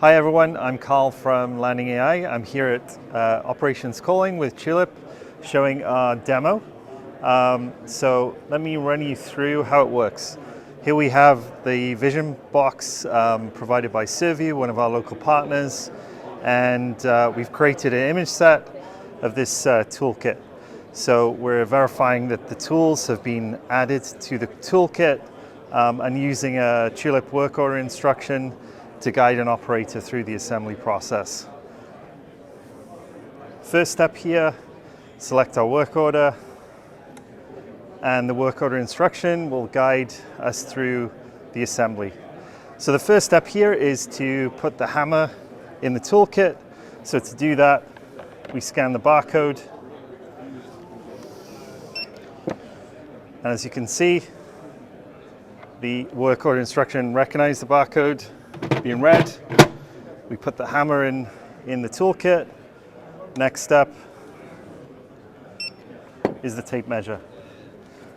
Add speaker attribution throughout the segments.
Speaker 1: Hi everyone, I'm Carl from LandingAI. I'm here at Operations Calling with Tulip, showing our demo. So let me run you through how it works. Here we have the vision box provided by Serview, one of our local partners, and we've created an image set of this toolkit. So we're verifying that the tools have been added to the toolkit and using a Tulip work order instruction to guide an operator through the assembly process. First step here, select our work order, and the work order instruction will guide us through the assembly. So the first step here is to put the hammer in the toolkit. So to do that, we scan the barcode. And as you can see, the work order instruction recognized the barcode being read. We put the hammer in the toolkit. Next step is the tape measure.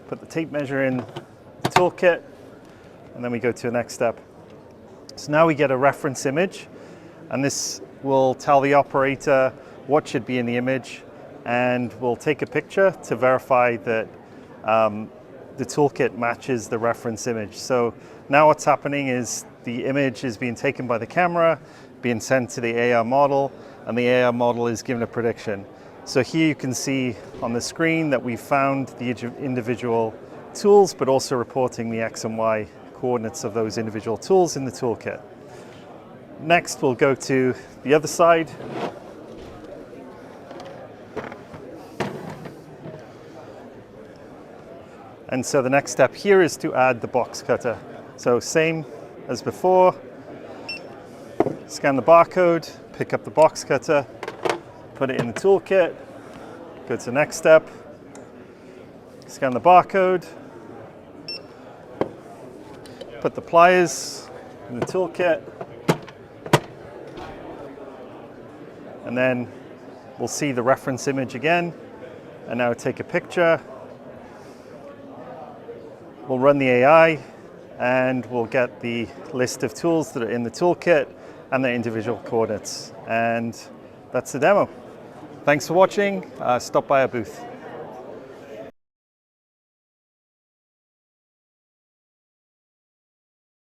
Speaker 1: Put the tape measure in the toolkit, and then we go to the next step. So now we get a reference image, and this will tell the operator what should be in the image, and we'll take a picture to verify that the toolkit matches the reference image. So now what's happening is the image is being taken by the camera, being sent to the AR model, and the AR model is given a prediction. So here you can see on the screen that we found the individual tools, but also reporting the X and Y coordinates of those individual tools in the toolkit. Next, we'll go to the other side. And so the next step here is to add the box cutter. So same as before, scan the barcode, pick up the box cutter, put it in the toolkit, go to the next step, scan the barcode, put the pliers in the toolkit, and then we'll see the reference image again, and now take a picture. We'll run the AI, and we'll get the list of tools that are in the toolkit and their individual coordinates. And that's the demo. Thanks for watching. Stop by our booth.